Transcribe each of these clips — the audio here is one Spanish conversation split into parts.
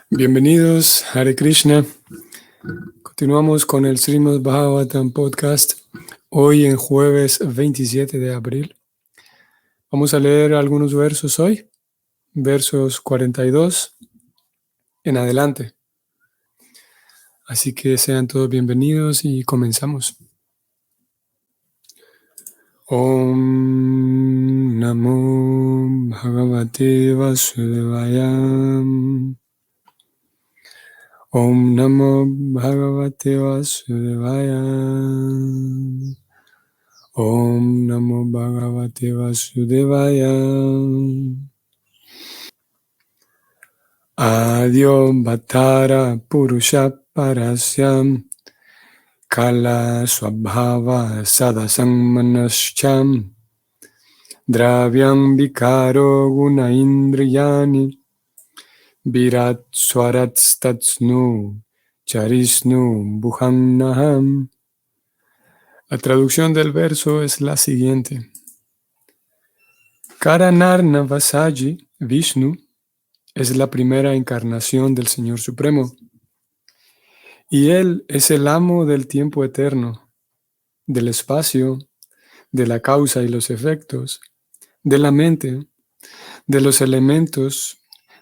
Bienvenidos, Hare Krishna. Continuamos con el Srimad Bhagavatam Podcast. Hoy en jueves 27 de abril. Vamos a leer algunos versos hoy, versos 42 en adelante. Así que sean todos bienvenidos y comenzamos. Om Namo Bhagavate Vasudevaya. Om Namo Bhagavate Vasudevaya. Om Namo Bhagavate Vasudevaya. Adyo Bhattara Purusha Parasyam Kala Swabhava Sadasang Manascham Dravyam Vikaro Guna Indriyani Virat Swarat Statsnu Charisnu Bhuhannaham. La traducción del verso es la siguiente. Karanarna Vasaji Vishnu es la primera encarnación del Señor Supremo, y Él es el amo del tiempo eterno, del espacio, de la causa y los efectos, de la mente, de los elementos,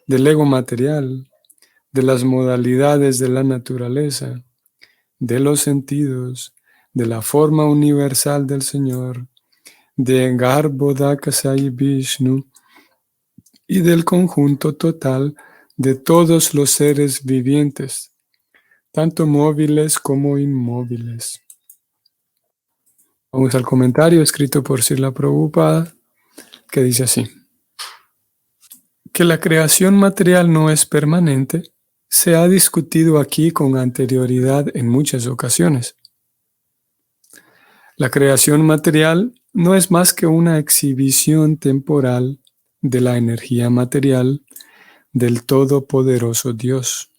del ego material, de las modalidades de la naturaleza, de los sentidos, de la forma universal del Señor, de Garbhodakasai Vishnu y del conjunto total de todos los seres vivientes, tanto móviles como inmóviles. Vamos al comentario escrito por Srila Prabhupada, que dice así: que la creación material no es permanente, se ha discutido aquí con anterioridad en muchas ocasiones. La creación material no es más que una exhibición temporal de la energía material del Todopoderoso Dios.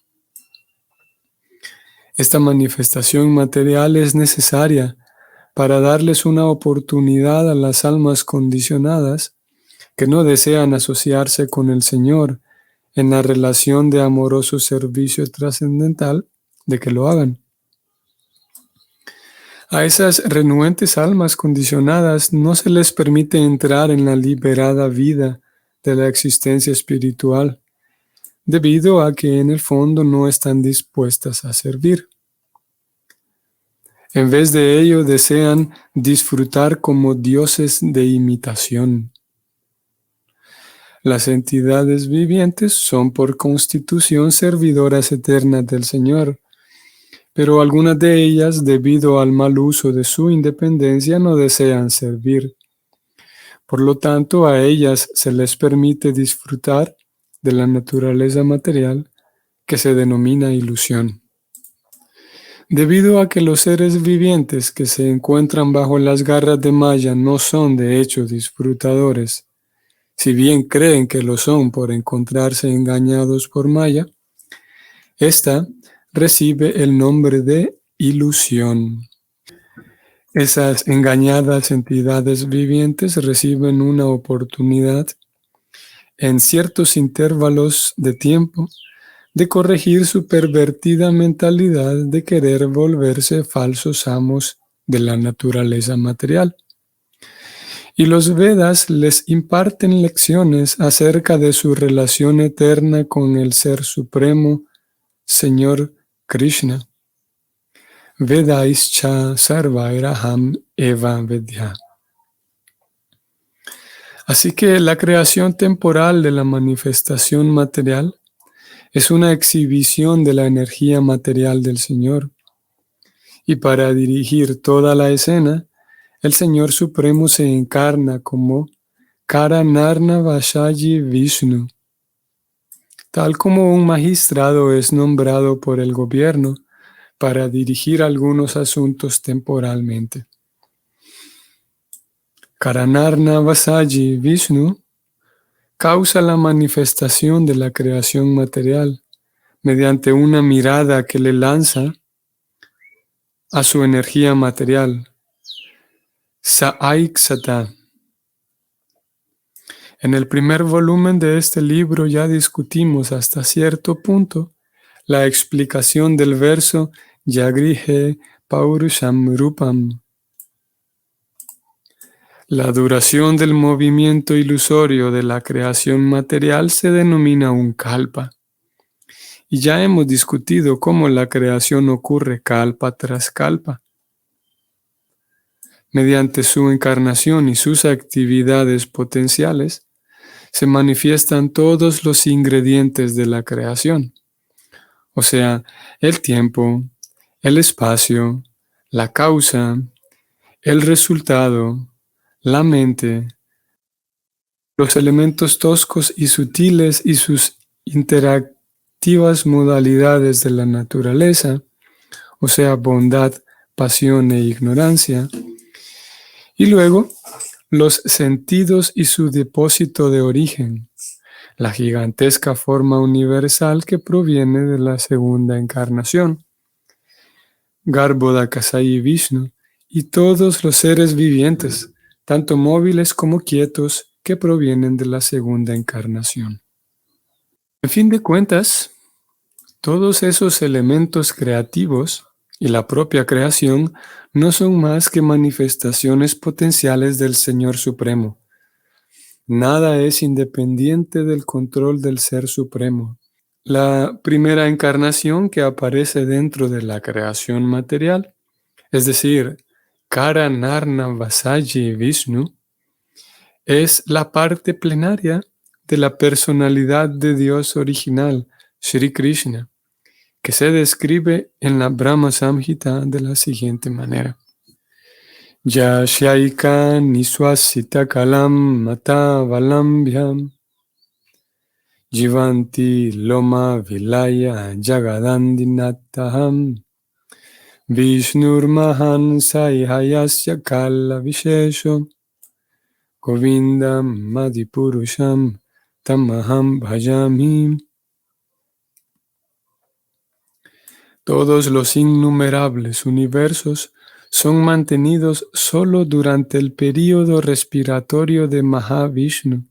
Esta manifestación material es necesaria para darles una oportunidad a las almas condicionadas que no desean asociarse con el Señor en la relación de amoroso servicio trascendental, de que lo hagan. A esas renuentes almas condicionadas no se les permite entrar en la liberada vida de la existencia espiritual, debido a que en el fondo no están dispuestas a servir. En vez de ello, desean disfrutar como dioses de imitación. Las entidades vivientes son por constitución servidoras eternas del Señor, pero algunas de ellas, debido al mal uso de su independencia, no desean servir. Por lo tanto, a ellas se les permite disfrutar de la naturaleza material que se denomina ilusión. Debido a que los seres vivientes que se encuentran bajo las garras de Maya no son de hecho disfrutadores, si bien creen que lo son por encontrarse engañados por Maya, esta recibe el nombre de ilusión. Esas engañadas entidades vivientes reciben una oportunidad en ciertos intervalos de tiempo de corregir su pervertida mentalidad de querer volverse falsos amos de la naturaleza material. Y los Vedas les imparten lecciones acerca de su relación eterna con el Ser Supremo, Señor Krishna. Vedaischa sarvairaham eva vedya. Así que la creación temporal de la manifestación material es una exhibición de la energía material del Señor. Y para dirigir toda la escena, el Señor Supremo se encarna como Karanarna Vasaji Vishnu, tal como un magistrado es nombrado por el gobierno para dirigir algunos asuntos temporalmente. Karanarna Vasaji Vishnu causa la manifestación de la creación material mediante una mirada que le lanza a su energía material, Saiksata. En el primer volumen de este libro ya discutimos hasta cierto punto la explicación del verso Yagrihe Paurusham Rupam. La duración del movimiento ilusorio de la creación material se denomina un kalpa. Y ya hemos discutido cómo la creación ocurre kalpa tras kalpa. Mediante su encarnación y sus actividades potenciales, se manifiestan todos los ingredientes de la creación, o sea, el tiempo, el espacio, la causa, el resultado, la mente, los elementos toscos y sutiles y sus interactivas modalidades de la naturaleza, o sea, bondad, pasión e ignorancia, y luego los sentidos y su depósito de origen, la gigantesca forma universal que proviene de la segunda encarnación, Garbhodakasai Vishnu, y todos los seres vivientes, tanto móviles como quietos, que provienen de la segunda encarnación. En fin de cuentas, todos esos elementos creativos y la propia creación no son más que manifestaciones potenciales del Señor Supremo. Nada es independiente del control del Ser Supremo. La primera encarnación que aparece dentro de la creación material, es decir, Karanarna Vasaji Vishnu, es la parte plenaria de la personalidad de Dios original, Sri Krishna, que se describe en la Brahma Samhita de la siguiente manera. Yashaika niswasita kalam mata valambhyam jivanti loma vilaya jagadandinataham Vishnurmahan saihayasya kala vishesho Govindam Madipurusham Tamaham Bhajami. Todos los innumerables universos son mantenidos solo durante el período respiratorio de Mahavishnu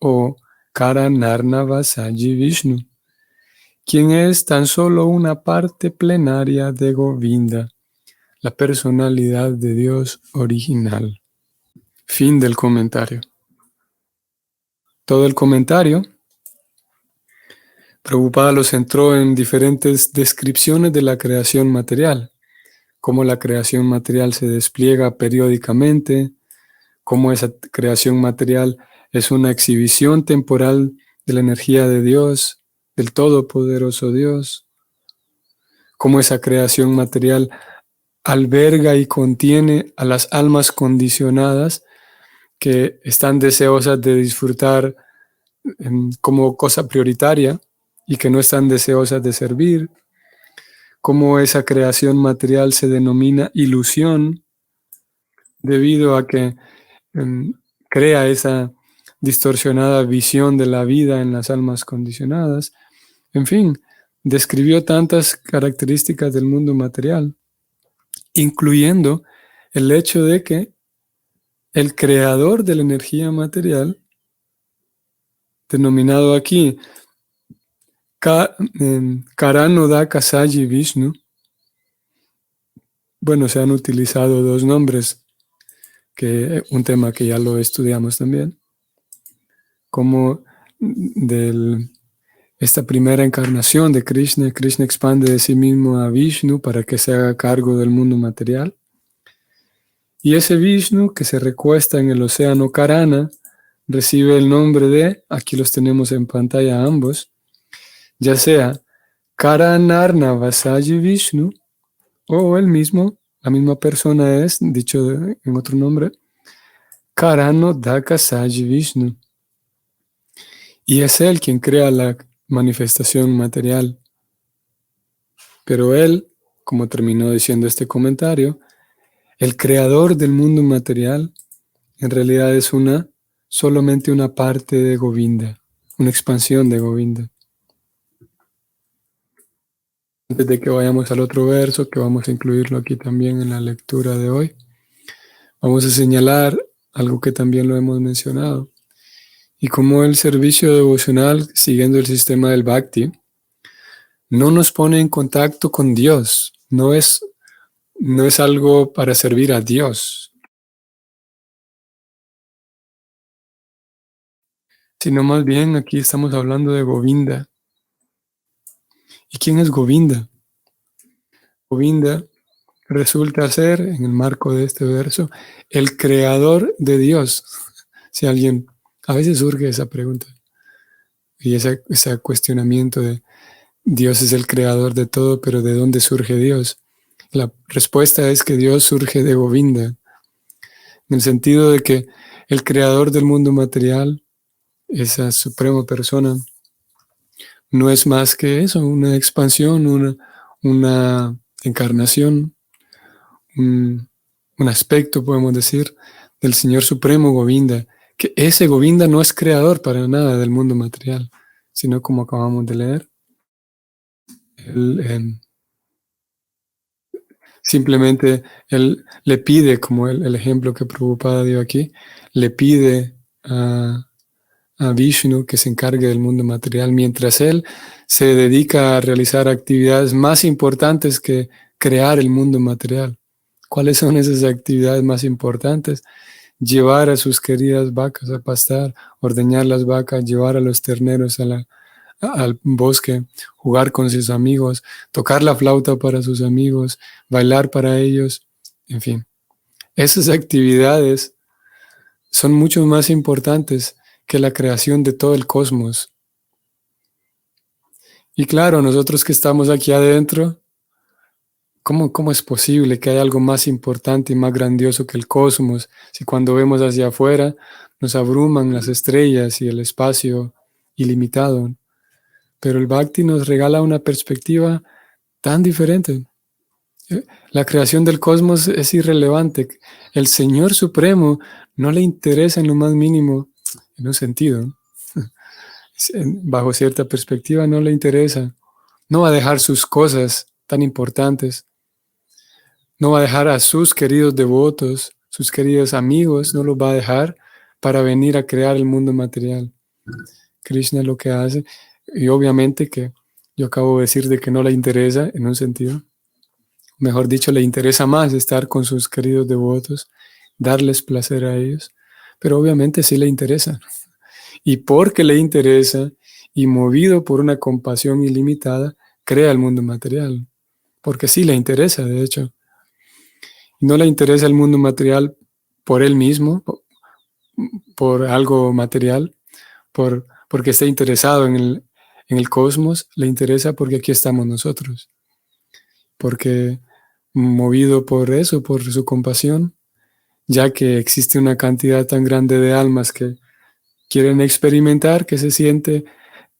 o Karanarnavasaji Vishnu, quien es tan solo una parte plenaria de Govinda, la personalidad de Dios original. Fin del comentario. Todo el comentario, Prabhupada lo centró en diferentes descripciones de la creación material, cómo la creación material se despliega periódicamente, cómo esa creación material es una exhibición temporal de la energía de Dios, del Todopoderoso Dios, cómo esa creación material alberga y contiene a las almas condicionadas que están deseosas de disfrutar como cosa prioritaria y que no están deseosas de servir, cómo esa creación material se denomina ilusión debido a que crea esa distorsionada visión de la vida en las almas condicionadas. En fin, describió tantas características del mundo material, incluyendo el hecho de que el creador de la energía material, denominado aquí Karanodakasaji Vishnu, bueno, se han utilizado dos nombres, que un tema que ya lo estudiamos también, como esta primera encarnación de Krishna. Krishna expande de sí mismo a Vishnu para que se haga cargo del mundo material. Y ese Vishnu que se recuesta en el océano Karana recibe el nombre de, aquí los tenemos en pantalla ambos, ya sea Karanarnavasaji Vishnu o el mismo, la misma persona es, dicho en otro nombre, Karanodakasaji Vishnu. Y es él quien crea la manifestación material. Pero él, como terminó diciendo este comentario, el creador del mundo material en realidad es solamente una parte de Govinda, una expansión de Govinda. Antes de que vayamos al otro verso, que vamos a incluirlo aquí también en la lectura de hoy, vamos a señalar algo que también lo hemos mencionado, Y como el servicio devocional, siguiendo el sistema del Bhakti, no nos pone en contacto con Dios, no es algo para servir a Dios, sino más bien aquí estamos hablando de Govinda. ¿Y quién es Govinda? Govinda resulta ser, en el marco de este verso, el creador de Dios. Si alguien, a veces surge esa pregunta y ese cuestionamiento de Dios es el creador de todo, pero ¿de dónde surge Dios? La respuesta es que Dios surge de Govinda, en el sentido de que el creador del mundo material, esa suprema persona, no es más que eso, una expansión, una encarnación, un aspecto, podemos decir, del Señor Supremo Govinda, que ese Govinda no es creador para nada del mundo material, sino como acabamos de leer, él, simplemente él le pide, como el ejemplo que Prabhupada dio aquí, le pide a Vishnu que se encargue del mundo material, mientras él se dedica a realizar actividades más importantes que crear el mundo material. ¿Cuáles son esas actividades más importantes? Llevar a sus queridas vacas a pastar, ordeñar las vacas, llevar a los terneros al bosque, jugar con sus amigos, tocar la flauta para sus amigos, bailar para ellos, en fin. Esas actividades son mucho más importantes que la creación de todo el cosmos. Y claro, nosotros que estamos aquí adentro, ¿cómo es posible que haya algo más importante y más grandioso que el cosmos? Si cuando vemos hacia afuera nos abruman las estrellas y el espacio ilimitado. Pero el Bhakti nos regala una perspectiva tan diferente. La creación del cosmos es irrelevante. El Señor Supremo no le interesa en lo más mínimo, en un sentido, bajo cierta perspectiva no le interesa. No va a dejar sus cosas tan importantes. No va a dejar a sus queridos devotos, sus queridos amigos, no los va a dejar para venir a crear el mundo material. Krishna lo que hace, y obviamente que yo acabo de decir de que no le interesa en un sentido, mejor dicho, le interesa más estar con sus queridos devotos, darles placer a ellos, pero obviamente sí le interesa. Y porque le interesa y movido por una compasión ilimitada, crea el mundo material, porque sí le interesa, de hecho. No le interesa el mundo material por él mismo, por algo material, porque está interesado en el cosmos, le interesa porque aquí estamos nosotros, porque movido por eso, por su compasión, ya que existe una cantidad tan grande de almas que quieren experimentar, que se siente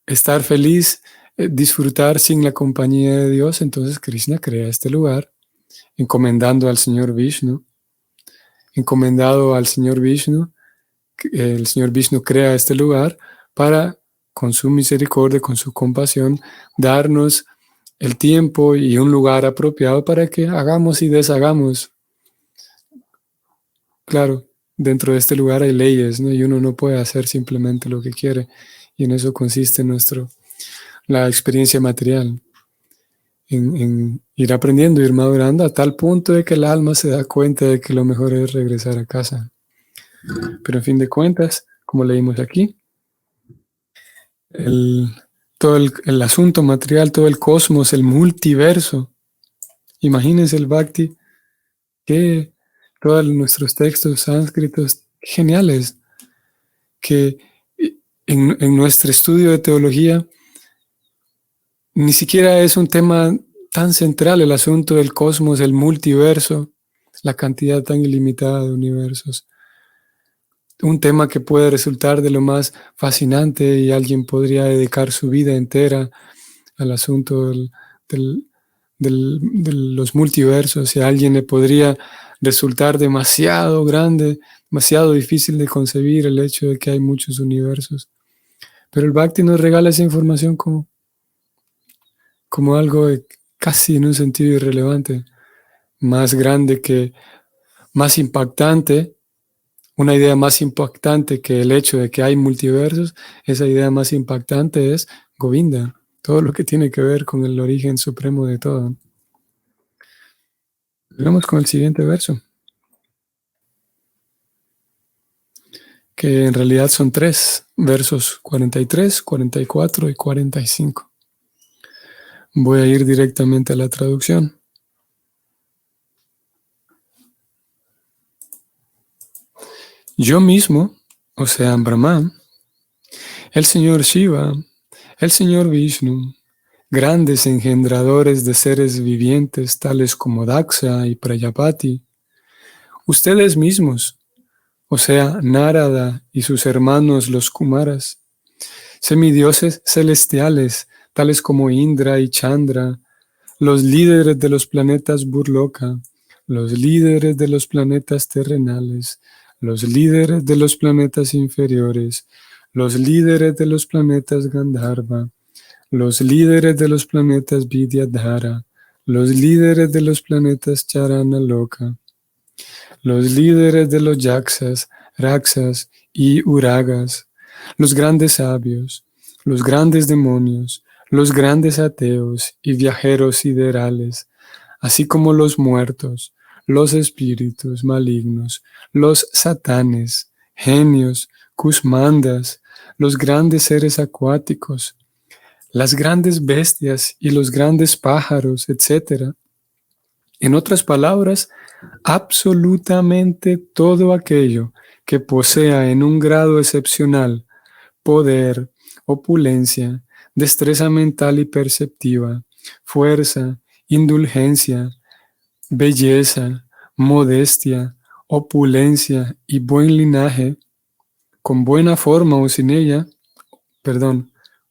estar feliz, disfrutar sin la compañía de Dios, entonces Krishna crea este lugar, encomendando al Señor Vishnu, encomendado al Señor Vishnu, el Señor Vishnu crea este lugar para, con su misericordia, con su compasión, darnos el tiempo y un lugar apropiado para que hagamos y deshagamos. Claro, dentro de este lugar hay leyes, ¿no? Y uno no puede hacer simplemente lo que quiere. Y en eso consiste la experiencia material, en ir aprendiendo, ir madurando a tal punto de que el alma se da cuenta de que lo mejor es regresar a casa. Pero en fin de cuentas, como leímos aquí, todo el asunto material, todo el cosmos, el multiverso. Imagínense el Bhakti, que todos nuestros textos sánscritos geniales, que en nuestro estudio de teología ni siquiera es un tema tan central el asunto del cosmos, el multiverso, la cantidad tan ilimitada de universos. Un tema que puede resultar de lo más fascinante y alguien podría dedicar su vida entera al asunto del- de los multiversos, y a alguien le podría resultar demasiado grande, demasiado difícil de concebir el hecho de que hay muchos universos. Pero el Bhakti nos regala esa información como algo casi en un sentido irrelevante, más grande más impactante, una idea más impactante que el hecho de que hay multiversos, esa idea más impactante es Govinda, todo lo que tiene que ver con el origen supremo de todo. Vamos con el siguiente verso, que en realidad son 3, versos 43, 44 y 45. Voy a ir directamente a la traducción. Yo mismo, o sea, Brahma, el señor Shiva, el señor Vishnu, grandes engendradores de seres vivientes tales como Daksha y Prayapati, ustedes mismos, o sea, Narada y sus hermanos los Kumaras, semidioses celestiales tales como Indra y Chandra, los líderes de los planetas Burloka, los líderes de los planetas terrenales, los líderes de los planetas inferiores, los líderes de los planetas Gandharva, los líderes de los planetas Vidyadhara, los líderes de los planetas Charana Loka, los líderes de los Yaksas, Raksas y Uragas, los grandes sabios, los grandes demonios, los grandes ateos y viajeros siderales, así como los muertos, los espíritus malignos, los satanes, genios, kusmandas, los grandes seres acuáticos, las grandes bestias y los grandes pájaros, etc. En otras palabras, absolutamente todo aquello que posea en un grado excepcional poder, opulencia, destreza mental y perceptiva, fuerza, indulgencia, belleza, modestia, opulencia y buen linaje, con buena forma o sin ella,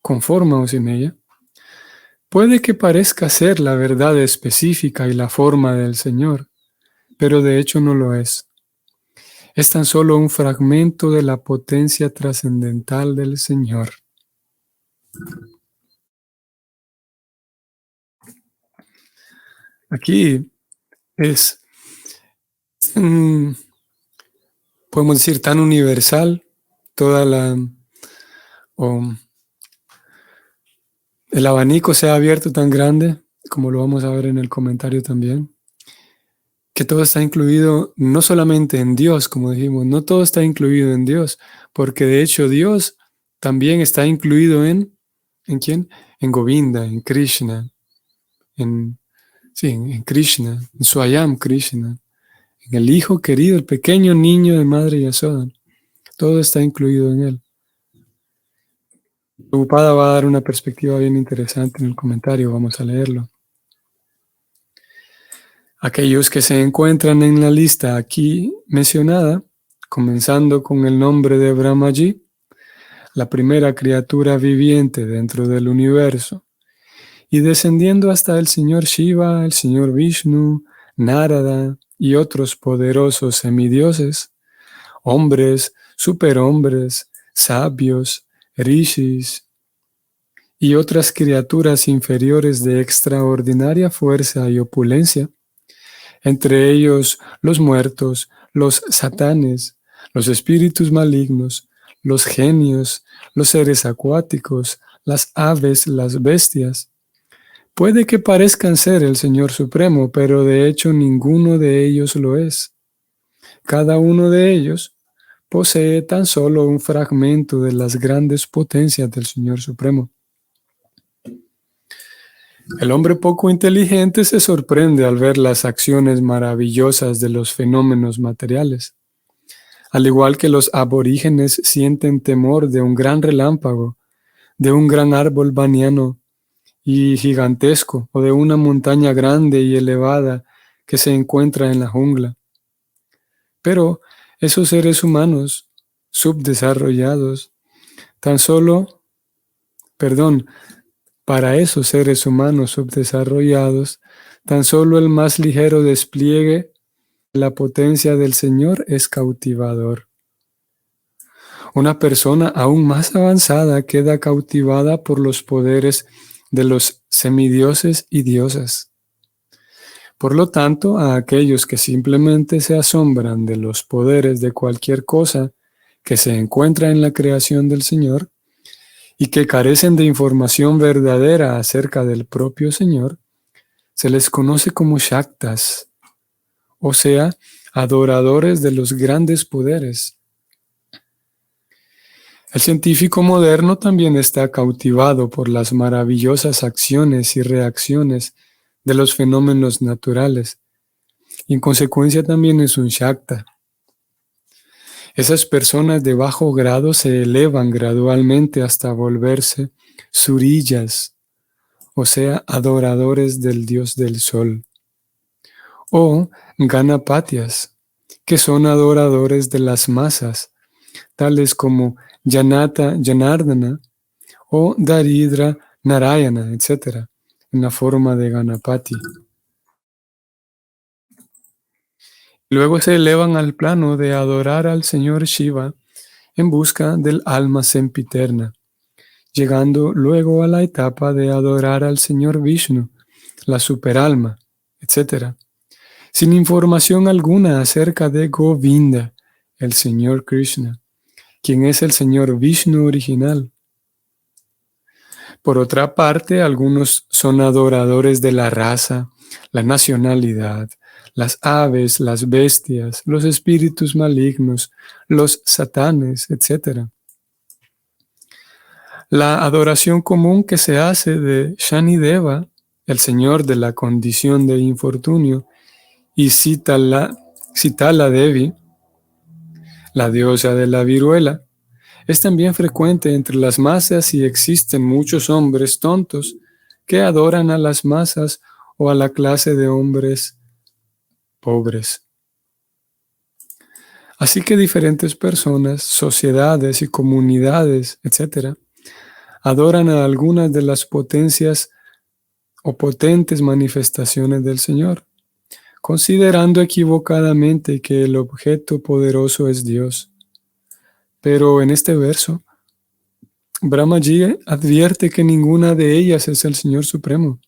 con forma o sin ella, puede que parezca ser la verdad específica y la forma del Señor, pero de hecho no lo es. Es tan solo un fragmento de la potencia trascendental del Señor. Aquí es, podemos decir, tan universal toda el abanico se ha abierto tan grande, como lo vamos a ver en el comentario también, que todo está incluido no solamente en Dios, como dijimos, no todo está incluido en Dios, porque de hecho Dios también está incluido ¿en quién? En Govinda, en Krishna, en Krishna, en Swayam Krishna, en el Hijo querido, el pequeño niño de Madre Yasoda. Todo está incluido en él. Prabhupada va a dar una perspectiva bien interesante en el comentario, vamos a leerlo. Aquellos que se encuentran en la lista aquí mencionada, comenzando con el nombre de Brahmaji, la primera criatura viviente dentro del universo, y descendiendo hasta el señor Shiva, el señor Vishnu, Narada y otros poderosos semidioses, hombres, superhombres, sabios, rishis y otras criaturas inferiores de extraordinaria fuerza y opulencia, entre ellos los muertos, los satanes, los espíritus malignos, los genios, los seres acuáticos, las aves, las bestias. Puede que parezcan ser el Señor Supremo, pero de hecho ninguno de ellos lo es. Cada uno de ellos posee tan solo un fragmento de las grandes potencias del Señor Supremo. El hombre poco inteligente se sorprende al ver las acciones maravillosas de los fenómenos materiales. Al igual que los aborígenes sienten temor de un gran relámpago, de un gran árbol baniano y gigantesco o de una montaña grande y elevada que se encuentra en la jungla. Pero esos seres humanos subdesarrollados, para esos seres humanos subdesarrollados, tan solo el más ligero despliegue de la potencia del Señor es cautivador. Una persona aún más avanzada queda cautivada por los poderes de los semidioses y diosas. Por lo tanto, a aquellos que simplemente se asombran de los poderes de cualquier cosa que se encuentra en la creación del Señor y que carecen de información verdadera acerca del propio Señor, se les conoce como Shaktas, o sea, adoradores de los grandes poderes. El científico moderno también está cautivado por las maravillosas acciones y reacciones de los fenómenos naturales, y en consecuencia también es un Shakta. Esas personas de bajo grado se elevan gradualmente hasta volverse surillas, o sea, adoradores del dios del sol, o ganapatias, que son adoradores de las masas, tales como Janardana o Daridra Narayana, etc., en la forma de Ganapati. Luego se elevan al plano de adorar al Señor Shiva en busca del alma sempiterna, llegando luego a la etapa de adorar al Señor Vishnu, la superalma, etc., sin información alguna acerca de Govinda, el Señor Krishna, quien es el Señor Vishnu original. Por otra parte, algunos son adoradores de la raza, la nacionalidad, las aves, las bestias, los espíritus malignos, los satanes, etc. La adoración común que se hace de Shanideva, el señor de la condición de infortunio, y Sitala Devi, la diosa de la viruela, es también frecuente entre las masas y existen muchos hombres tontos que adoran a las masas o a la clase de hombres pobres. Así que diferentes personas, sociedades y comunidades, etc., adoran a algunas de las potencias o potentes manifestaciones del Señor, considerando equivocadamente que el objeto poderoso es Dios. Pero en este verso, Brahmaji advierte que ninguna de ellas es el Señor Supremo.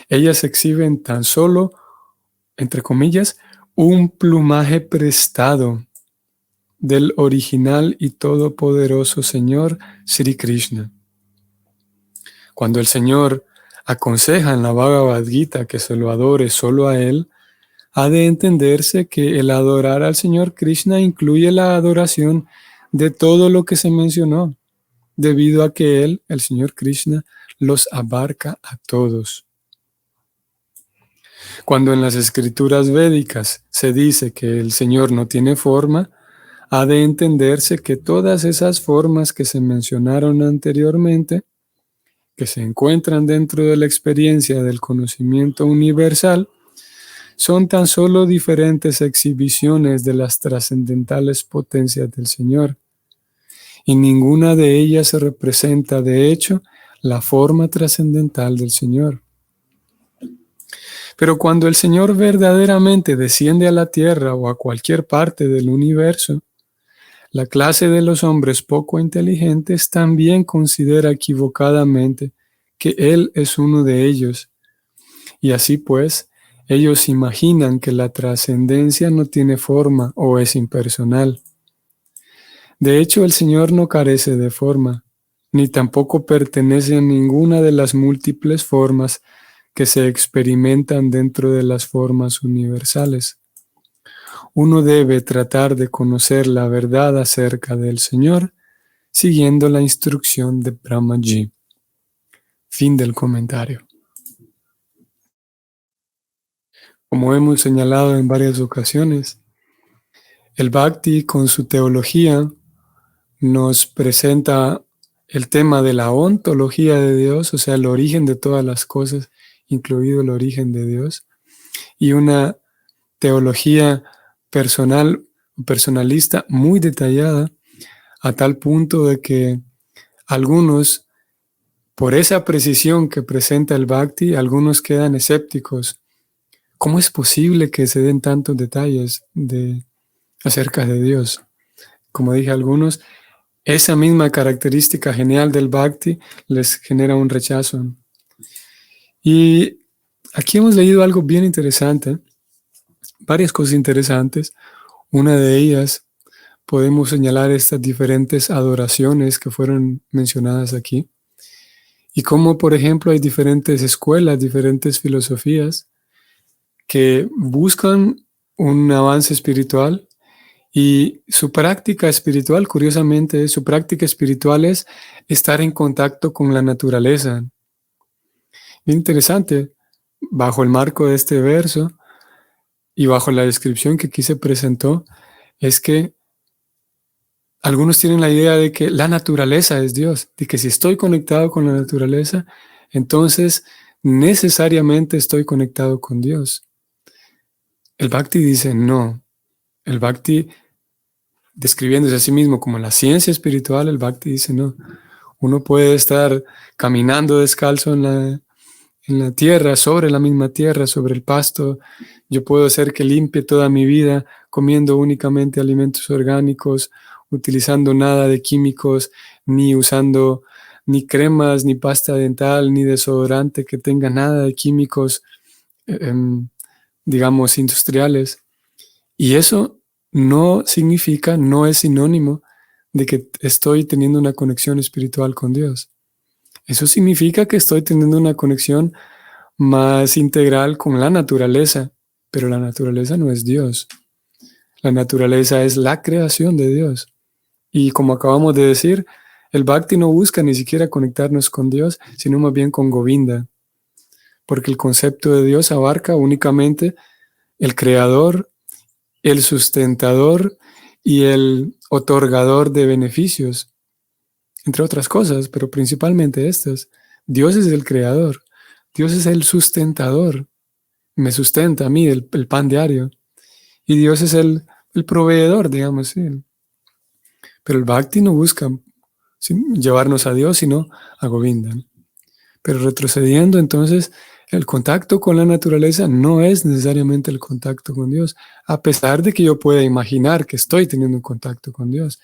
Ellas exhiben tan solo, entre comillas, un plumaje prestado del original y todopoderoso Señor Sri Krishna. Cuando el Señor aconseja en la Bhagavad Gita que se lo adore solo a Él, ha de entenderse que el adorar al Señor Krishna incluye la adoración de todo lo que se mencionó, debido a que Él, el Señor Krishna, los abarca a todos. Cuando en las escrituras védicas se dice que el Señor no tiene forma, ha de entenderse que todas esas formas que se mencionaron anteriormente, que se encuentran dentro de la experiencia del conocimiento universal, son tan solo diferentes exhibiciones de las trascendentales potencias del Señor, y ninguna de ellas representa, de hecho, la forma trascendental del Señor. Pero cuando el Señor verdaderamente desciende a la tierra o a cualquier parte del universo, la clase de los hombres poco inteligentes también considera equivocadamente que Él es uno de ellos, y así pues, ellos imaginan que la trascendencia no tiene forma o es impersonal. De hecho, el Señor no carece de forma, ni tampoco pertenece a ninguna de las múltiples formas que se experimentan dentro de las formas universales. Uno debe tratar de conocer la verdad acerca del Señor siguiendo la instrucción de Brahmaji. Fin del comentario. Como hemos señalado en varias ocasiones, el Bhakti con su teología nos presenta el tema de la ontología de Dios, o sea, el origen de todas las cosas, incluido el origen de Dios, y una teología personalista muy detallada, a tal punto de que algunos, por esa precisión que presenta el Bhakti, algunos quedan escépticos. ¿Cómo es posible que se den tantos detalles acerca de Dios? Como dije, a algunos, esa misma característica genial del Bhakti les genera un rechazo. Y aquí hemos leído algo bien interesante, varias cosas interesantes. Una de ellas, podemos señalar estas diferentes adoraciones que fueron mencionadas aquí. Y cómo, por ejemplo, hay diferentes escuelas, diferentes filosofías que buscan un avance espiritual y su práctica espiritual, curiosamente, su práctica espiritual es estar en contacto con la naturaleza. Bien interesante, bajo el marco de este verso y bajo la descripción que aquí se presentó, es que algunos tienen la idea de que la naturaleza es Dios, de que si estoy conectado con la naturaleza, entonces necesariamente estoy conectado con Dios. El Bhakti dice no. El Bhakti, describiéndose a sí mismo como la ciencia espiritual, el Bhakti dice no. Uno puede estar caminando descalzo en la tierra, sobre la misma tierra, sobre el pasto. Yo puedo hacer que limpie toda mi vida comiendo únicamente alimentos orgánicos, utilizando nada de químicos, ni usando ni cremas, ni pasta dental, ni desodorante que tenga nada de químicos, digamos, industriales. Y eso no significa, no es sinónimo de que estoy teniendo una conexión espiritual con Dios. Eso significa que estoy teniendo una conexión más integral con la naturaleza, pero la naturaleza no es Dios. La naturaleza es la creación de Dios. Y como acabamos de decir, el Bhakti no busca ni siquiera conectarnos con Dios, sino más bien con Govinda, porque el concepto de Dios abarca únicamente el creador, el sustentador y el otorgador de beneficios, entre otras cosas, pero principalmente estas. Dios es el creador, Dios es el sustentador, me sustenta a mí el pan diario, y Dios es el proveedor, digamos, ¿sí? Pero el Bhakti no busca llevarnos a Dios, sino a Govinda. Pero retrocediendo, entonces, el contacto con la naturaleza no es necesariamente el contacto con Dios, a pesar de que yo pueda imaginar que estoy teniendo un contacto con Dios.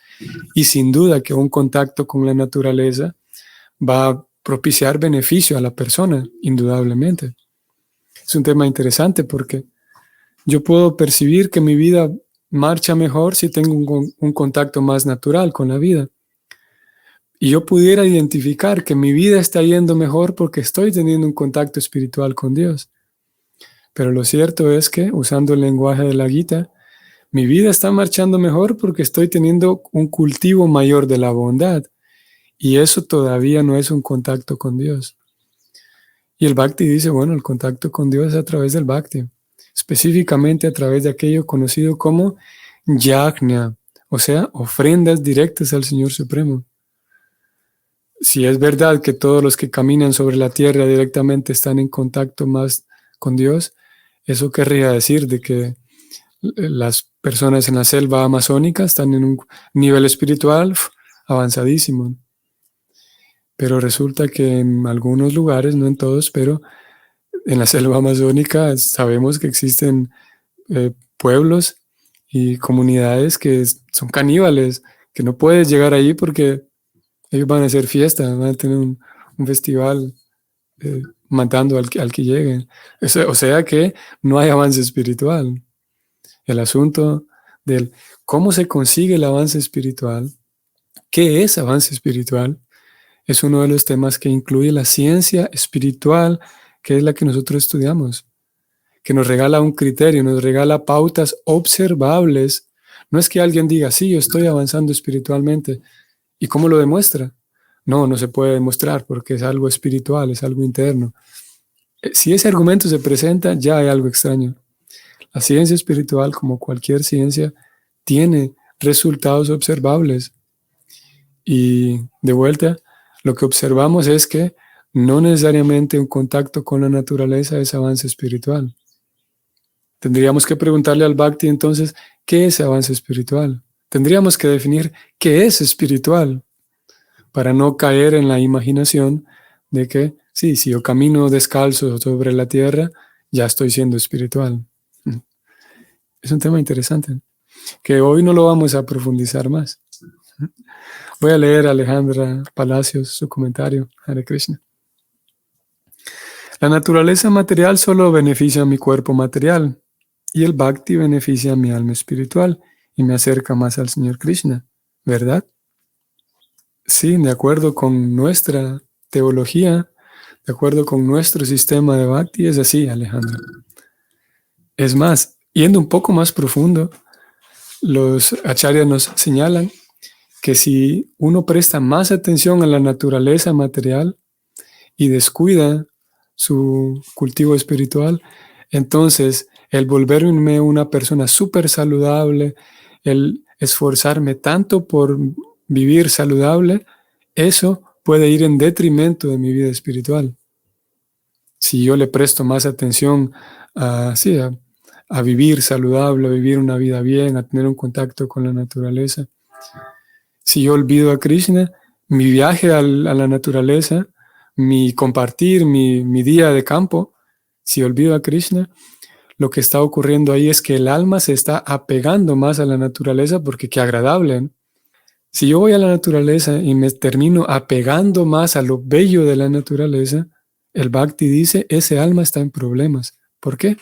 Y sin duda que un contacto con la naturaleza va a propiciar beneficio a la persona, indudablemente. Es un tema interesante porque yo puedo percibir que mi vida marcha mejor si tengo un contacto más natural con la vida. Y yo pudiera identificar que mi vida está yendo mejor porque estoy teniendo un contacto espiritual con Dios. Pero lo cierto es que, usando el lenguaje de la Gita, mi vida está marchando mejor porque estoy teniendo un cultivo mayor de la bondad. Y eso todavía no es un contacto con Dios. Y el Bhakti dice, bueno, el contacto con Dios es a través del Bhakti, específicamente a través de aquello conocido como yajna, o sea, ofrendas directas al Señor Supremo. Si es verdad que todos los que caminan sobre la tierra directamente están en contacto más con Dios, eso querría decir de que las personas en la selva amazónica están en un nivel espiritual avanzadísimo. Pero resulta que en algunos lugares, no en todos, pero en la selva amazónica sabemos que existen pueblos y comunidades que son caníbales, que no puedes llegar ahí porque ellos van a hacer fiesta, van a tener un festival matando al que llegue. O sea que no hay avance espiritual. El asunto del cómo se consigue el avance espiritual, qué es avance espiritual, es uno de los temas que incluye la ciencia espiritual, que es la que nosotros estudiamos, que nos regala un criterio, nos regala pautas observables. No es que alguien diga, sí, yo estoy avanzando espiritualmente. ¿Y cómo lo demuestra? No, no se puede demostrar porque es algo espiritual, es algo interno. Si ese argumento se presenta, ya hay algo extraño. La ciencia espiritual, como cualquier ciencia, tiene resultados observables. Y de vuelta, lo que observamos es que no necesariamente un contacto con la naturaleza es avance espiritual. Tendríamos que preguntarle al Bhakti entonces, ¿qué es avance espiritual? Tendríamos que definir qué es espiritual para no caer en la imaginación de que, sí, si yo camino descalzo sobre la tierra, ya estoy siendo espiritual. Es un tema interesante, que hoy no lo vamos a profundizar más. Voy a leer a Alejandra Palacios su comentario, Hare Krishna. La naturaleza material solo beneficia a mi cuerpo material y el bhakti beneficia a mi alma espiritual y me acerca más al Señor Krishna, ¿verdad? Sí, de acuerdo con nuestra teología, de acuerdo con nuestro sistema de bhakti, es así, Alejandro. Es más, yendo un poco más profundo, los acharyas nos señalan que si uno presta más atención a la naturaleza material y descuida su cultivo espiritual, entonces el volverme una persona súper saludable, el esforzarme tanto por vivir saludable, eso puede ir en detrimento de mi vida espiritual. Si yo le presto más atención sí, a vivir saludable, a vivir una vida bien, a tener un contacto con la naturaleza. Si yo olvido a Krishna, mi viaje a la naturaleza, mi compartir, mi día de campo, si olvido a Krishna, lo que está ocurriendo ahí es que el alma se está apegando más a la naturaleza porque qué agradable, ¿no? Si yo voy a la naturaleza y me termino apegando más a lo bello de la naturaleza, el Bhakti dice, ese alma está en problemas. ¿Por qué?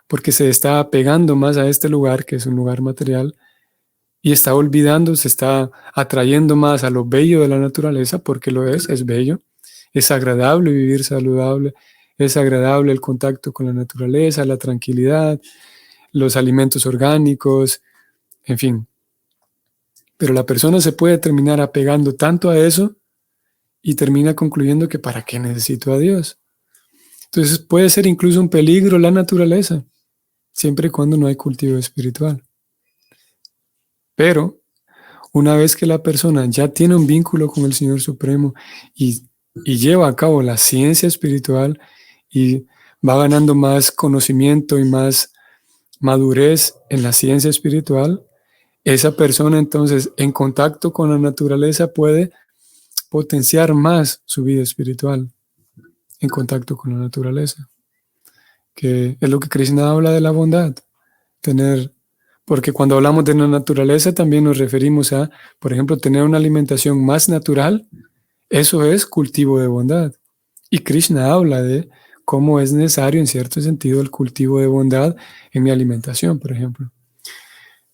Porque se está apegando más a este lugar, que es un lugar material, y está olvidando, se está atrayendo más a lo bello de la naturaleza, porque lo es bello. Es agradable vivir saludable, es agradable el contacto con la naturaleza, la tranquilidad, los alimentos orgánicos, en fin. Pero la persona se puede terminar apegando tanto a eso y termina concluyendo que ¿para qué necesito a Dios? Entonces puede ser incluso un peligro la naturaleza, siempre y cuando no hay cultivo espiritual. Pero una vez que la persona ya tiene un vínculo con el Señor Supremo y lleva a cabo la ciencia espiritual y va ganando más conocimiento y más madurez en la ciencia espiritual, esa persona entonces en contacto con la naturaleza puede potenciar más su vida espiritual en contacto con la naturaleza, que es lo que Krishna habla de la bondad, porque cuando hablamos de la naturaleza también nos referimos a, por ejemplo, tener una alimentación más natural, eso es cultivo de bondad. Y Krishna habla de cómo es necesario en cierto sentido el cultivo de bondad en mi alimentación, por ejemplo.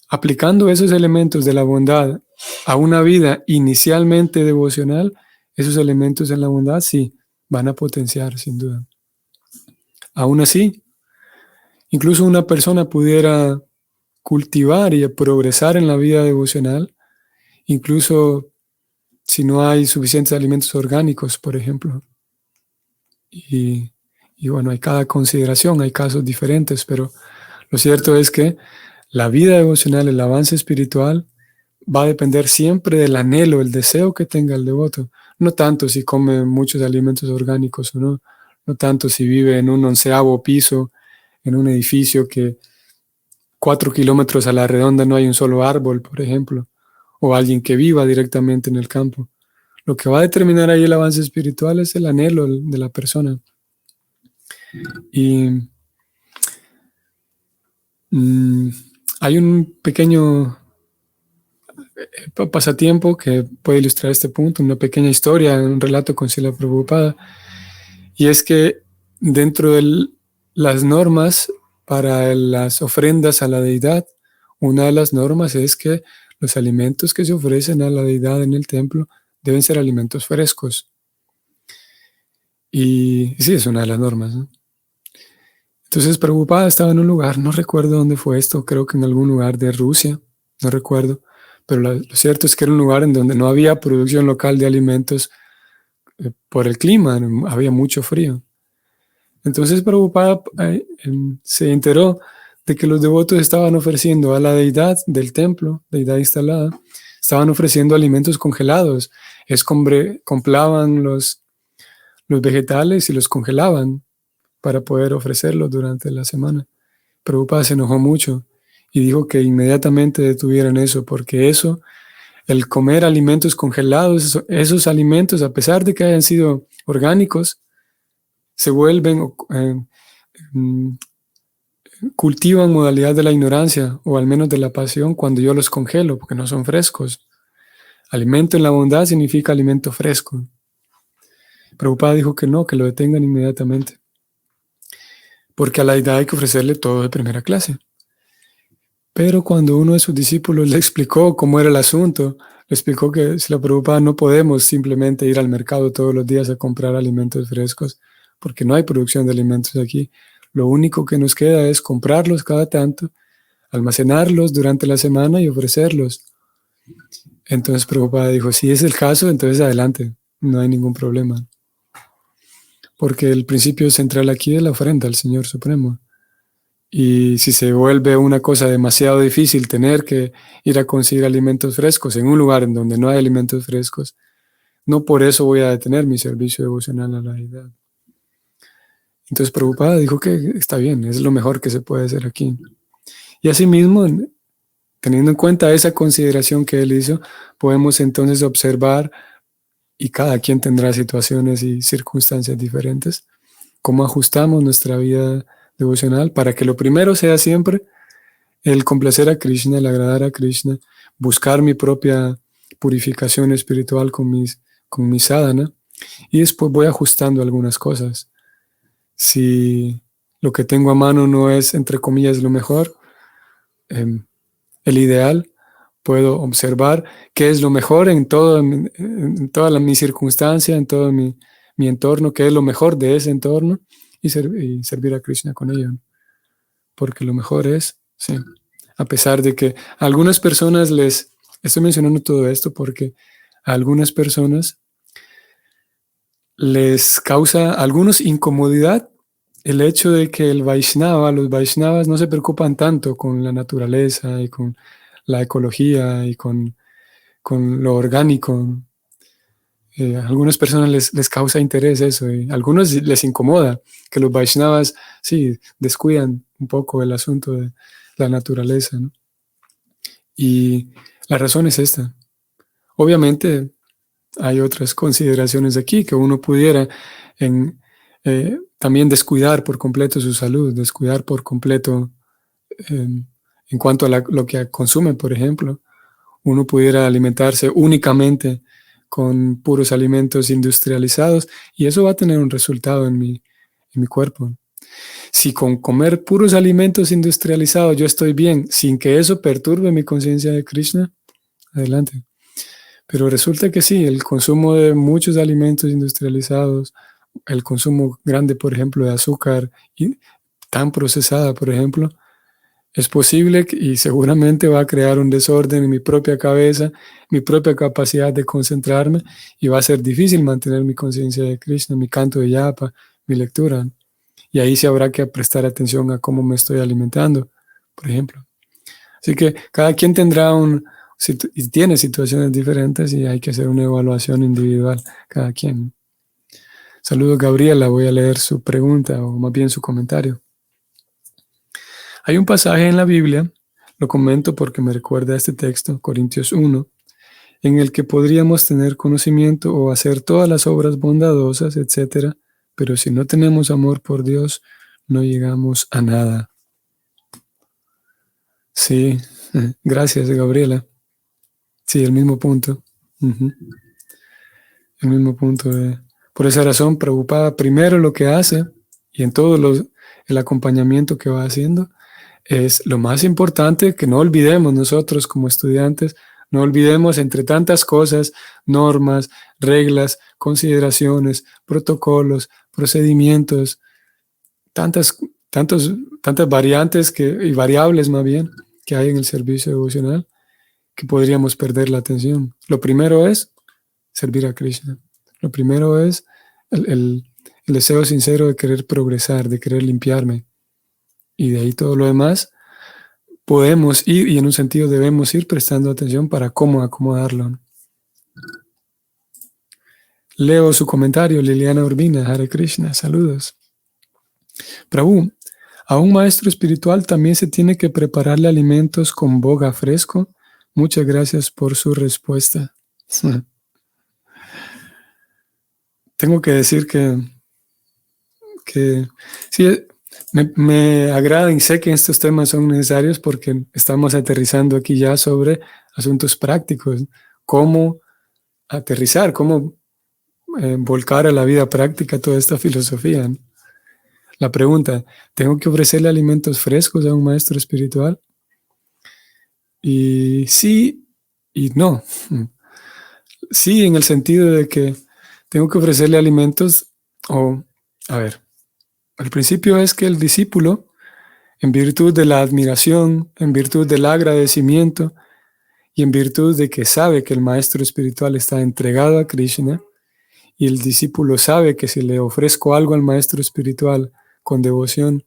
Aplicando esos elementos de la bondad a una vida inicialmente devocional, esos elementos en la bondad sí van a potenciar, sin duda. Aún así, incluso una persona pudiera cultivar y progresar en la vida devocional, incluso si no hay suficientes alimentos orgánicos, por ejemplo. Y bueno, hay cada consideración, hay casos diferentes, pero lo cierto es que la vida devocional, el avance espiritual, va a depender siempre del anhelo, el deseo que tenga el devoto. No tanto si come muchos alimentos orgánicos o no, no tanto si vive en un 11º piso, en un edificio que 4 kilómetros a la redonda no hay un solo árbol, por ejemplo, o alguien que viva directamente en el campo. Lo que va a determinar ahí el avance espiritual es el anhelo de la persona. Y hay un pequeño pasatiempo que puede ilustrar este punto, una pequeña historia, un relato con Srila Prabhupada, y es que dentro de las normas para las ofrendas a la deidad, una de las normas es que los alimentos que se ofrecen a la deidad en el templo deben ser alimentos frescos. Y sí, es una de las normas, ¿no? Entonces Prabhupada estaba en un lugar, no recuerdo dónde fue esto, creo que en algún lugar de Rusia, no recuerdo, pero lo cierto es que era un lugar en donde no había producción local de alimentos por el clima, había mucho frío. Entonces Prabhupada se enteró de que los devotos estaban ofreciendo a la deidad del templo, deidad instalada, estaban ofreciendo alimentos congelados. Compraban los vegetales y los congelaban para poder ofrecerlos durante la semana. Prabhupada se enojó mucho y dijo que inmediatamente detuvieran eso, porque eso, el comer alimentos congelados, esos alimentos, a pesar de que hayan sido orgánicos, se vuelven, cultivan modalidad de la ignorancia, o al menos de la pasión, cuando yo los congelo, porque no son frescos. Alimento en la bondad significa alimento fresco. Prabhupada dijo que no, que lo detengan inmediatamente. porque a la deidad hay que ofrecerle todo de primera clase. Pero cuando uno de sus discípulos le explicó cómo era el asunto, le explicó que si la Prabhupada no podemos simplemente ir al mercado todos los días a comprar alimentos frescos, porque no hay producción de alimentos aquí. Lo único que nos queda es comprarlos cada tanto, almacenarlos durante la semana y ofrecerlos. Entonces Prabhupada dijo, si es el caso, entonces adelante, no hay ningún problema. Porque el principio central aquí es la ofrenda al Señor Supremo. Y si se vuelve una cosa demasiado difícil tener que ir a conseguir alimentos frescos en un lugar en donde no hay alimentos frescos, no por eso voy a detener mi servicio devocional a la deidad. Entonces Prabhupada dijo que está bien, es lo mejor que se puede hacer aquí. Y asimismo, teniendo en cuenta esa consideración que él hizo, podemos entonces observar, y cada quien tendrá situaciones y circunstancias diferentes, cómo ajustamos nuestra vida devocional para que lo primero sea siempre el complacer a Krishna, el agradar a Krishna, buscar mi propia purificación espiritual con mi sadhana, y después voy ajustando algunas cosas. Si lo que tengo a mano no es, entre comillas, lo mejor, el ideal, puedo observar qué es lo mejor en toda mi circunstancia, en todo mi entorno, qué es lo mejor de ese entorno, y servir a Krishna con ello. Porque lo mejor es, sí, a pesar de que a algunas personas estoy mencionando todo esto porque a algunas personas les causa a algunos incomodidad el hecho de que los Vaishnavas no se preocupan tanto con la naturaleza y con la ecología y con lo orgánico. A algunas personas les causa interés eso, y a algunos les incomoda que los Vaishnavas, sí, descuidan un poco el asunto de la naturaleza, ¿no? Y la razón es esta. Obviamente hay otras consideraciones aquí, que uno pudiera también descuidar por completo su salud, descuidar por completo en cuanto a lo que consume, por ejemplo. Uno pudiera alimentarse únicamente con puros alimentos industrializados y eso va a tener un resultado en mi cuerpo. Si con comer puros alimentos industrializados yo estoy bien, sin que eso perturbe mi conciencia de Krishna, adelante. Pero resulta que sí, el consumo de muchos alimentos industrializados, el consumo grande, por ejemplo, de azúcar y tan procesada, por ejemplo, es posible y seguramente va a crear un desorden en mi propia cabeza, mi propia capacidad de concentrarme, y va a ser difícil mantener mi conciencia de Krishna, mi canto de yapa, mi lectura. Y ahí sí habrá que prestar atención a cómo me estoy alimentando, por ejemplo. Así que cada quien tendrá y tiene situaciones diferentes y hay que hacer una evaluación individual, cada quien. Saludos, Gabriela. Voy a leer su pregunta o más bien su comentario. Hay un pasaje en la Biblia, lo comento porque me recuerda a este texto, Corintios 1, en el que podríamos tener conocimiento o hacer todas las obras bondadosas, etc., pero si no tenemos amor por Dios, no llegamos a nada. Sí, gracias, Gabriela. Sí, el mismo punto. El mismo punto. Por esa razón, Prabhupada primero lo que hace, y en todo el acompañamiento que va haciendo, es lo más importante que no olvidemos nosotros como estudiantes, no olvidemos entre tantas cosas, normas, reglas, consideraciones, protocolos, procedimientos, tantas variantes y variables más bien que hay en el servicio devocional, que podríamos perder la atención. Lo primero es servir a Krishna. Lo primero es el deseo sincero de querer progresar, de querer limpiarme. Y de ahí todo lo demás podemos ir, y en un sentido debemos ir prestando atención para cómo acomodarlo. Leo su comentario, Liliana Urbina, Hare Krishna, saludos. Prabhu, a un maestro espiritual también se tiene que prepararle alimentos con boga fresco. Muchas gracias por su respuesta. Tengo que decir que sí, me agrada y sé que estos temas son necesarios porque estamos aterrizando aquí ya sobre asuntos prácticos. Cómo aterrizar, cómo volcar a la vida práctica toda esta filosofía. La pregunta, ¿tengo que ofrecerle alimentos frescos a un maestro espiritual? Y sí y no. Sí, en el sentido de que tengo que ofrecerle alimentos a ver, el principio es que el discípulo, en virtud de la admiración, en virtud del agradecimiento y en virtud de que sabe que el maestro espiritual está entregado a Krishna, y el discípulo sabe que si le ofrezco algo al maestro espiritual con devoción,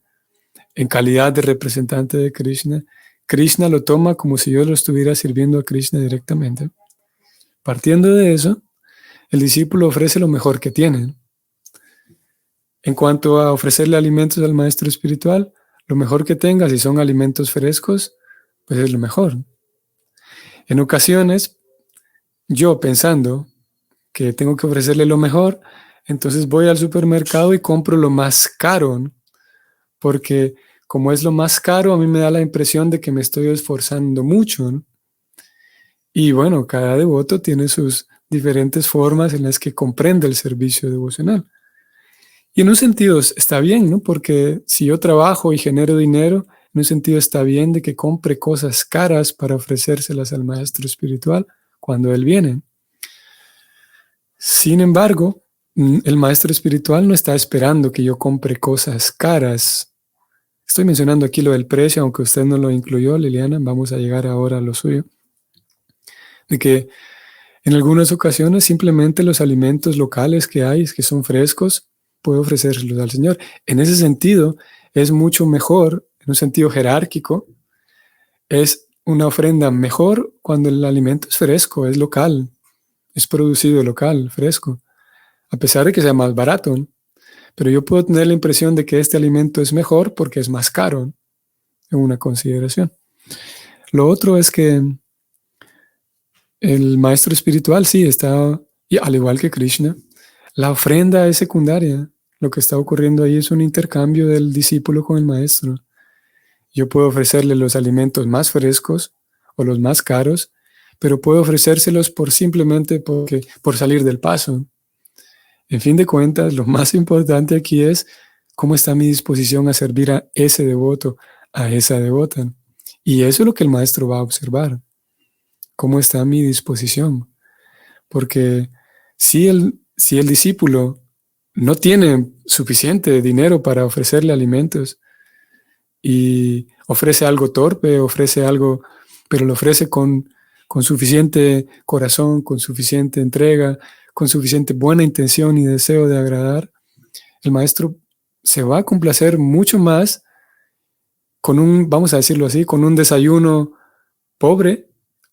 en calidad de representante de Krishna, Krishna lo toma como si yo lo estuviera sirviendo a Krishna directamente. Partiendo de eso, el discípulo ofrece lo mejor que tiene. En cuanto a ofrecerle alimentos al maestro espiritual, lo mejor que tenga, si son alimentos frescos, pues es lo mejor. En ocasiones, yo pensando que tengo que ofrecerle lo mejor, entonces voy al supermercado y compro lo más caro, ¿no? Porque como es lo más caro, a mí me da la impresión de que me estoy esforzando mucho, ¿no? Y bueno, cada devoto tiene sus diferentes formas en las que comprende el servicio devocional. Y en un sentido está bien, ¿no? Porque si yo trabajo y genero dinero, en un sentido está bien de que compre cosas caras para ofrecérselas al maestro espiritual cuando él viene. Sin embargo, el maestro espiritual no está esperando que yo compre cosas caras. Estoy mencionando aquí lo del precio, aunque usted no lo incluyó, Liliana, vamos a llegar ahora a lo suyo. De que en algunas ocasiones simplemente los alimentos locales que hay, que son frescos, puedo ofrecérselos al Señor. En ese sentido, es mucho mejor, en un sentido jerárquico, es una ofrenda mejor cuando el alimento es fresco, es local, es producido local, fresco, a pesar de que sea más barato, ¿no? Pero yo puedo tener la impresión de que este alimento es mejor porque es más caro, ¿no? En una consideración. Lo otro es que el maestro espiritual sí está, y al igual que Krishna, la ofrenda es secundaria. Lo que está ocurriendo ahí es un intercambio del discípulo con el maestro. Yo puedo ofrecerle los alimentos más frescos o los más caros, pero puedo ofrecérselos simplemente por salir del paso. En fin de cuentas, lo más importante aquí es cómo está mi disposición a servir a ese devoto, a esa devota. Y eso es lo que el maestro va a observar. ¿Cómo está mi disposición? Porque si el discípulo no tiene suficiente dinero para ofrecerle alimentos y ofrece algo torpe, ofrece algo, pero lo ofrece con suficiente corazón, con suficiente entrega, con suficiente buena intención y deseo de agradar, el maestro se va a complacer mucho más con vamos a decirlo así, con un desayuno pobre,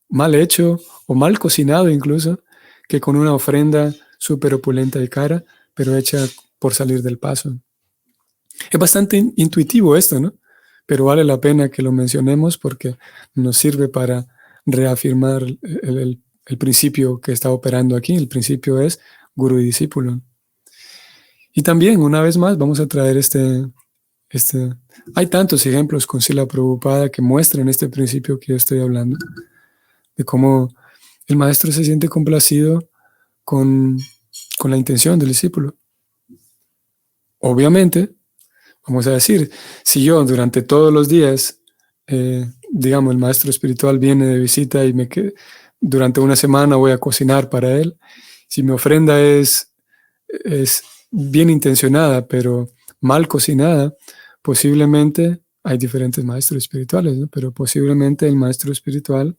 mal hecho o mal cocinado incluso, que con una ofrenda súper opulenta y cara, pero hecha por salir del paso. Es bastante intuitivo esto, ¿no? Pero vale la pena que lo mencionemos porque nos sirve para reafirmar el principio que está operando aquí. El principio es guru y discípulo. Y también, una vez más, vamos a traer hay tantos ejemplos con Srila Prabhupada que muestran este principio que yo estoy hablando, de cómo el maestro se siente complacido con la intención del discípulo. Obviamente, vamos a decir, si yo durante todos los días, digamos, el maestro espiritual viene de visita y durante una semana voy a cocinar para él, si mi ofrenda es bien intencionada, pero mal cocinada, posiblemente hay diferentes maestros espirituales, ¿no? Pero posiblemente el maestro espiritual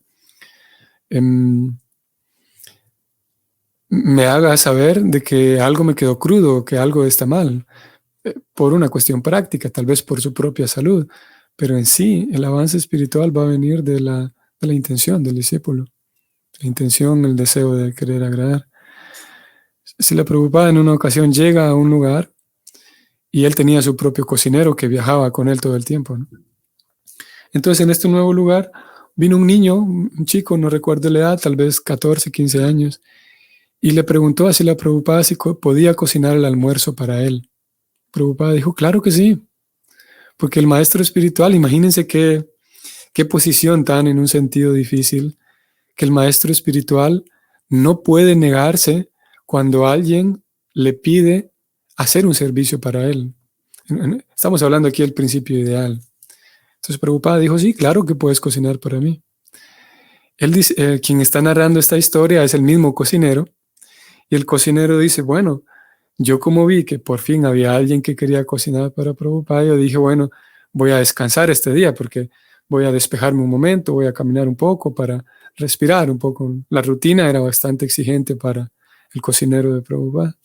me haga saber de que algo me quedó crudo, que algo está mal, por una cuestión práctica, tal vez por su propia salud, pero en sí el avance espiritual va a venir de la intención del discípulo, la intención, el deseo de querer agradar. Srila Prabhupada en una ocasión llega a un lugar y él tenía su propio cocinero que viajaba con él todo el tiempo, ¿no? Entonces en este nuevo lugar vino un niño, un chico, no recuerdo la edad, tal vez 14, 15 años, y le preguntó a Srila Prabhupada si podía cocinar el almuerzo para él. Prabhupada dijo, claro que sí, porque el maestro espiritual, imagínense qué posición tan en un sentido difícil, que el maestro espiritual no puede negarse cuando alguien le pide hacer un servicio para él. Estamos hablando aquí del principio ideal. Entonces Prabhupada dijo, sí, claro que puedes cocinar para mí. Él dice, quien está narrando esta historia es el mismo cocinero, y el cocinero dice, bueno, yo como vi que por fin había alguien que quería cocinar para Prabhupada, yo dije, bueno, voy a descansar este día porque voy a despejarme un momento, voy a caminar un poco para respirar un poco. La rutina era bastante exigente para el cocinero de Prabhupada.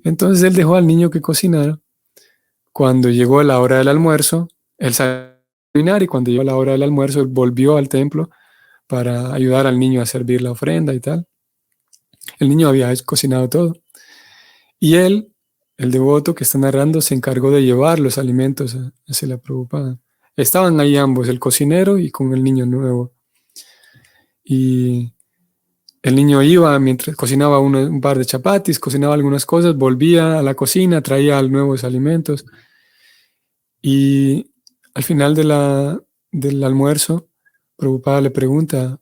Entonces él dejó al niño que cocinara. Cuando llegó la hora del almuerzo, él salió a caminar, y cuando llegó la hora del almuerzo, él volvió al templo para ayudar al niño a servir la ofrenda y tal. El niño había cocinado todo. Y él, el devoto que está narrando, se encargó de llevar los alimentos hacia la Prabhupada. Estaban ahí ambos, el cocinero y con el niño nuevo. Y el niño iba mientras cocinaba un par de chapatis, cocinaba algunas cosas, volvía a la cocina, traía nuevos alimentos. Y al final del almuerzo, Prabhupada le pregunta,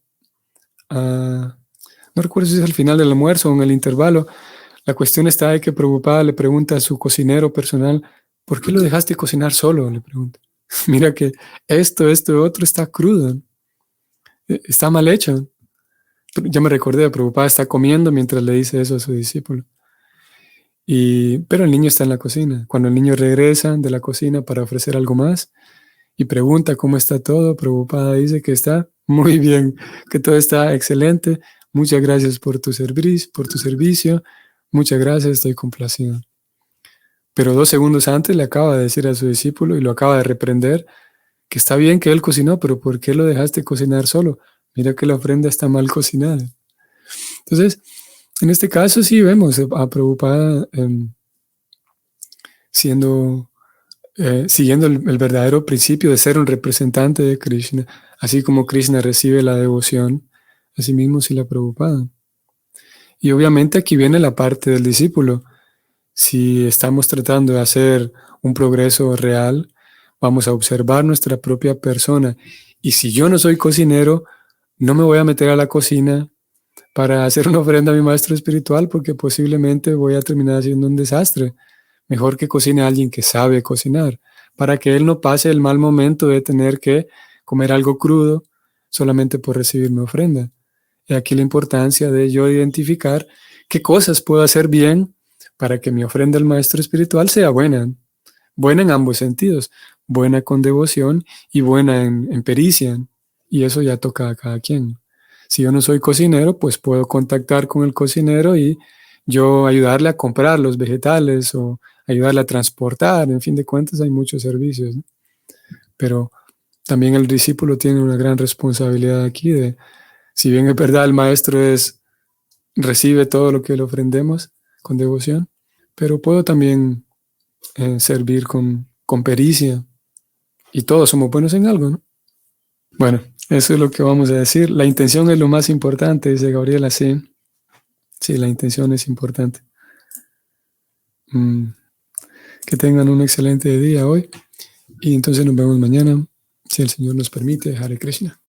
no recuerdo si es al final del almuerzo o en el intervalo, la cuestión está de que Prabhupada le pregunta a su cocinero personal, ¿por qué lo dejaste cocinar solo? Le pregunta. Mira que esto, otro está crudo, está mal hecho. Ya me recordé, Prabhupada está comiendo mientras le dice eso a su discípulo. Pero el niño está en la cocina. Cuando el niño regresa de la cocina para ofrecer algo más y pregunta cómo está todo, Prabhupada dice que está muy bien, que todo está excelente. Muchas gracias por tu servicio. Muchas gracias, estoy complacido. Pero 2 segundos antes le acaba de decir a su discípulo y lo acaba de reprender que está bien que él cocinó, pero ¿por qué lo dejaste cocinar solo? Mira que la ofrenda está mal cocinada. Entonces, en este caso sí vemos a Prabhupada siguiendo el verdadero principio de ser un representante de Krishna, así como Krishna recibe la devoción, así mismo sí la Prabhupada. Y obviamente aquí viene la parte del discípulo. Si estamos tratando de hacer un progreso real, vamos a observar nuestra propia persona. Y si yo no soy cocinero, no me voy a meter a la cocina para hacer una ofrenda a mi maestro espiritual porque posiblemente voy a terminar haciendo un desastre. Mejor que cocine a alguien que sabe cocinar, para que él no pase el mal momento de tener que comer algo crudo solamente por recibir mi ofrenda. Y aquí la importancia de yo identificar qué cosas puedo hacer bien para que mi ofrenda al maestro espiritual sea buena, buena en ambos sentidos, buena con devoción y buena en pericia. Y eso ya toca a cada quien. Si yo no soy cocinero, pues puedo contactar con el cocinero y yo ayudarle a comprar los vegetales o ayudarle a transportar. En fin de cuentas, hay muchos servicios, ¿no? Pero también el discípulo tiene una gran responsabilidad aquí de, si bien es verdad, el maestro recibe todo lo que le ofrendemos con devoción, pero puedo también servir con pericia, y todos somos buenos en algo, ¿no? Bueno, eso es lo que vamos a decir. La intención es lo más importante, dice Gabriela, sí. Sí, la intención es importante. Que tengan un excelente día hoy y entonces nos vemos mañana, si el Señor nos permite. Hare Krishna.